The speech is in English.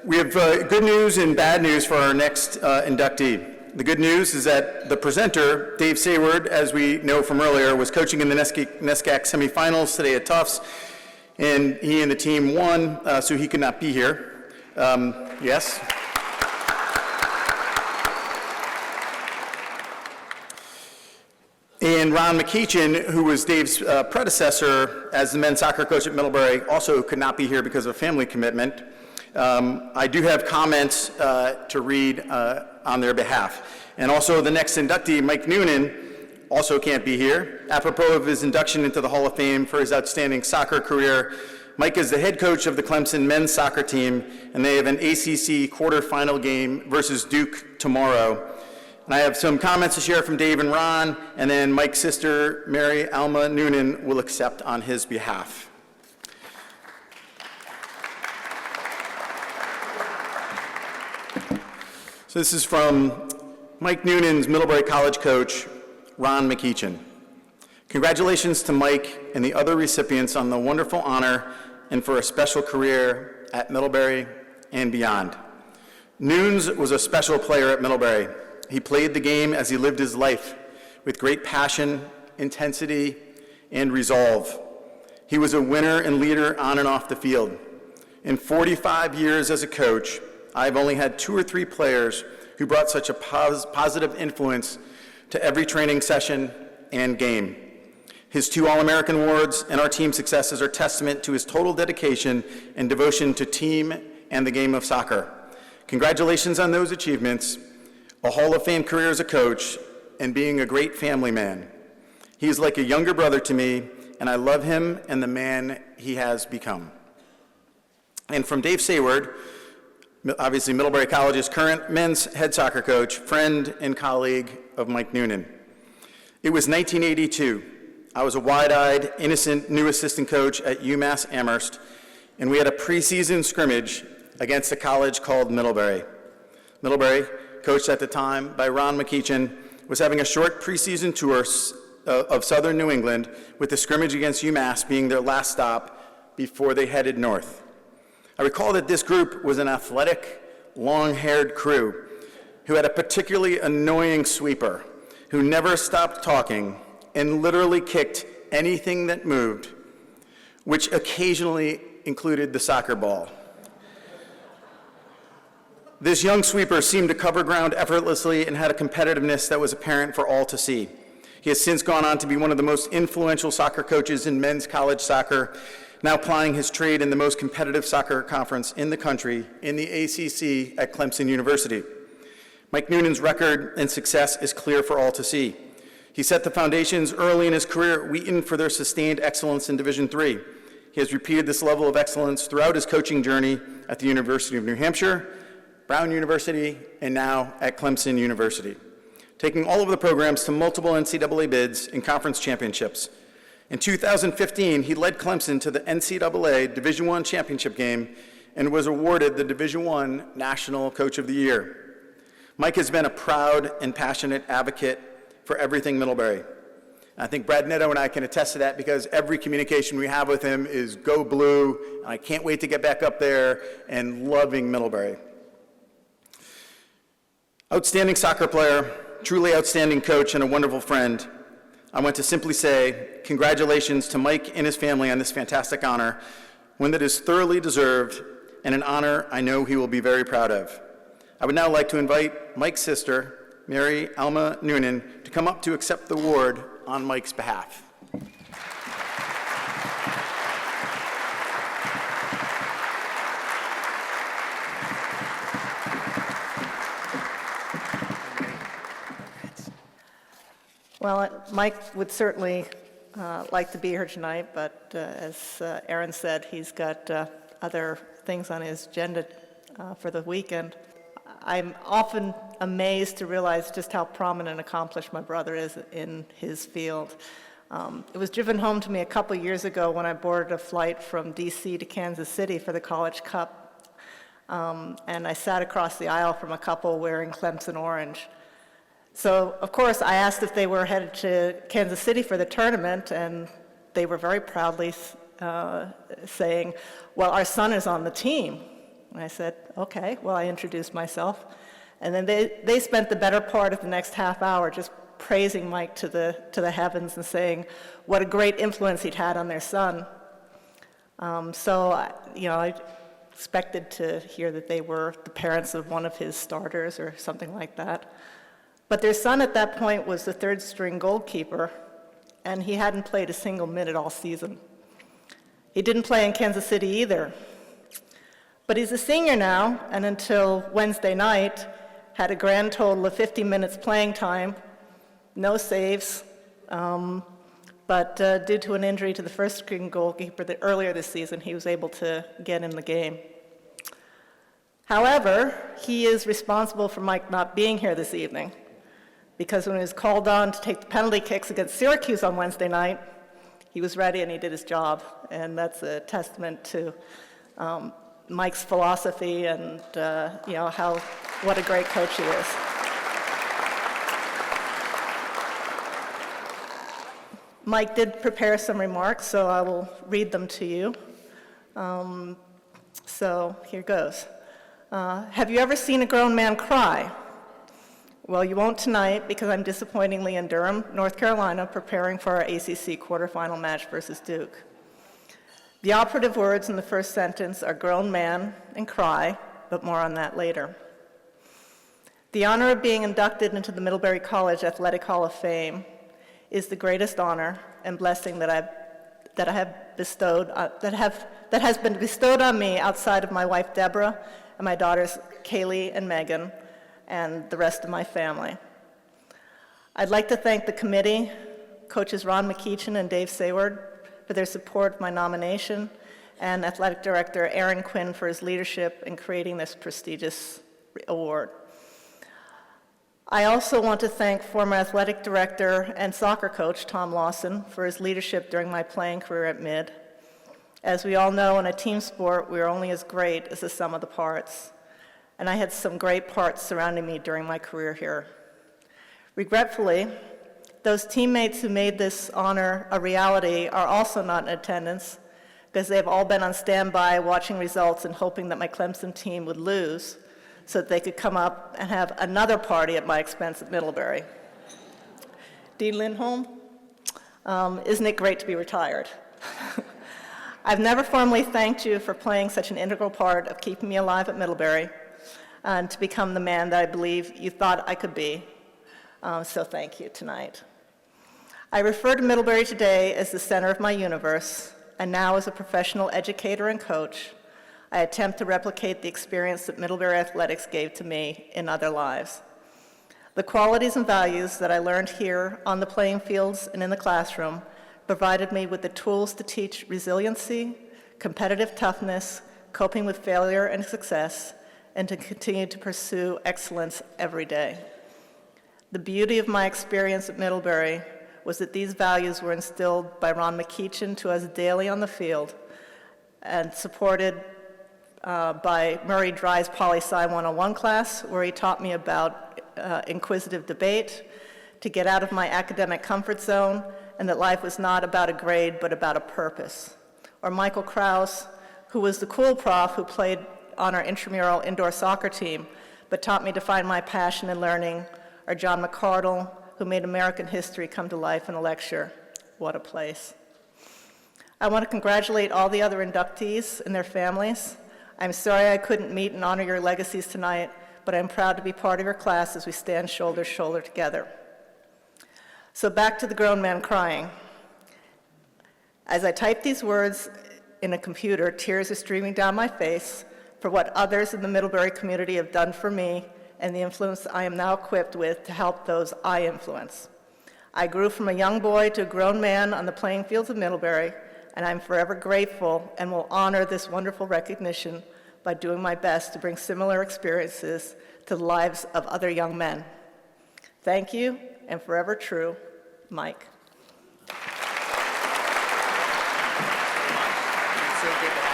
We have good news and bad news for our next inductee. The good news is that the presenter, Dave Sayward, as we know from earlier, was coaching in the NESCAC semifinals today at Tufts, and he and the team won, so he could not be here. Yes? And Ron McEachin, who was Dave's predecessor as the men's soccer coach at Middlebury, also could not be here because of a family commitment. I do have comments to read on their behalf. And also the next inductee, Mike Noonan, also can't be here. Apropos of his induction into the Hall of Fame for his outstanding soccer career, Mike is the head coach of the Clemson men's soccer team, and they have an ACC quarterfinal game versus Duke tomorrow. And I have some comments to share from Dave and Ron, and then Mike's sister, Mary Alma Noonan, will accept on his behalf. So this is from Mike Noonan's Middlebury College coach, Ron McEachin. Congratulations to Mike and the other recipients on the wonderful honor and for a special career at Middlebury and beyond. Noons was a special player at Middlebury. He played the game as he lived his life with great passion, intensity, and resolve. He was a winner and leader on and off the field. In 45 years as a coach, I've only had 2 or 3 players who brought such a positive influence to every training session and game. His 2 All-American awards and our team's successes are testament to his total dedication and devotion to team and the game of soccer. Congratulations on those achievements, a Hall of Fame career as a coach, and being a great family man. He is like a younger brother to me, and I love him and the man he has become. And from Dave Sayward, obviously Middlebury College's current men's head soccer coach, friend and colleague of Mike Noonan. It was 1982. I was a wide-eyed, innocent new assistant coach at UMass Amherst, and we had a preseason scrimmage against a college called Middlebury. Middlebury, coached at the time by Ron McEachin, was having a short preseason tour of southern New England, with the scrimmage against UMass being their last stop before they headed north. I recall that this group was an athletic, long-haired crew who had a particularly annoying sweeper who never stopped talking and literally kicked anything that moved, which occasionally included the soccer ball. This young sweeper seemed to cover ground effortlessly and had a competitiveness that was apparent for all to see. He has since gone on to be one of the most influential soccer coaches in men's college soccer, now plying his trade in the most competitive soccer conference in the country, in the ACC at Clemson University. Mike Noonan's record and success is clear for all to see. He set the foundations early in his career at Wheaton for their sustained excellence in Division III. He has repeated this level of excellence throughout his coaching journey at the University of New Hampshire, Brown University, and now at Clemson University, taking all of the programs to multiple NCAA bids and conference championships. In 2015, he led Clemson to the NCAA Division I championship game and was awarded the Division I National Coach of the Year. Mike has been a proud and passionate advocate for everything Middlebury. I think Brad Netto and I can attest to that because every communication we have with him is go blue, and I can't wait to get back up there and loving Middlebury. Outstanding soccer player, truly outstanding coach, and a wonderful friend. I want to simply say congratulations to Mike and his family on this fantastic honor, one that is thoroughly deserved and an honor I know he will be very proud of. I would now like to invite Mike's sister, Mary Alma Noonan, to come up to accept the award on Mike's behalf. Well, Mike would certainly like to be here tonight, but as Aaron said, he's got other things on his agenda for the weekend. I'm often amazed to realize just how prominent and accomplished my brother is in his field. It was driven home to me a couple years ago when I boarded a flight from DC to Kansas City for the College Cup, and I sat across the aisle from a couple wearing Clemson orange. So, of course, I asked if they were headed to Kansas City for the tournament, and they were very proudly saying, well, our son is on the team. And I said, okay. Well, I introduced myself. And then they spent the better part of the next half hour just praising Mike to the heavens and saying what a great influence he'd had on their son. I expected to hear that they were the parents of one of his starters or something like that. But their son at that point was the third-string goalkeeper, and he hadn't played a single minute all season. He didn't play in Kansas City either. But he's a senior now, and until Wednesday night, had a grand total of 50 minutes playing time, no saves, but due to an injury to the first-string goalkeeper earlier this season, he was able to get in the game. However, he is responsible for Mike not being here this evening, because when he was called on to take the penalty kicks against Syracuse on Wednesday night, he was ready and he did his job, and that's a testament to Mike's philosophy and what a great coach he is. Mike did prepare some remarks, so I will read them to you. So here goes. Have you ever seen a grown man cry? Well, you won't tonight because I'm disappointingly in Durham, North Carolina, preparing for our ACC quarterfinal match versus Duke. The operative words in the first sentence are grown man and cry, but more on that later. The honor of being inducted into the Middlebury College Athletic Hall of Fame is the greatest honor and blessing that has been bestowed on me outside of my wife Deborah and my daughters Kaylee and Megan and the rest of my family. I'd like to thank the committee, coaches Ron McEachin and Dave Sayward, for their support of my nomination, and athletic director Aaron Quinn for his leadership in creating this prestigious award. I also want to thank former athletic director and soccer coach Tom Lawson for his leadership during my playing career at Mid. As we all know, in a team sport, we are only as great as the sum of the parts. And I had some great parts surrounding me during my career here. Regretfully, those teammates who made this honor a reality are also not in attendance because they've all been on standby watching results and hoping that my Clemson team would lose so that they could come up and have another party at my expense at Middlebury. Dean Lindholm, isn't it great to be retired? I've never formally thanked you for playing such an integral part of keeping me alive at Middlebury and to become the man that I believe you thought I could be. So thank you tonight. I refer to Middlebury today as the center of my universe, and now as a professional educator and coach, I attempt to replicate the experience that Middlebury Athletics gave to me in other lives. The qualities and values that I learned here on the playing fields and in the classroom provided me with the tools to teach resiliency, competitive toughness, coping with failure and success, and to continue to pursue excellence every day. The beauty of my experience at Middlebury was that these values were instilled by Ron McEachin to us daily on the field and supported by Murray Dry's Poli-Sci 101 class, where he taught me about inquisitive debate, to get out of my academic comfort zone, and that life was not about a grade, but about a purpose. Or Michael Krause, who was the cool prof who played on our intramural indoor soccer team, but taught me to find my passion in learning. Or John McCardle, who made American history come to life in a lecture. What a place. I want to congratulate all the other inductees and their families. I'm sorry I couldn't meet and honor your legacies tonight, but I'm proud to be part of your class as we stand shoulder to shoulder together. So back to the grown man crying. As I type these words in a computer, tears are streaming down my face for what others in the Middlebury community have done for me and the influence I am now equipped with to help those I influence. I grew from a young boy to a grown man on the playing fields of Middlebury, and I'm forever grateful and will honor this wonderful recognition by doing my best to bring similar experiences to the lives of other young men. Thank you, and forever true, Mike. It's so good to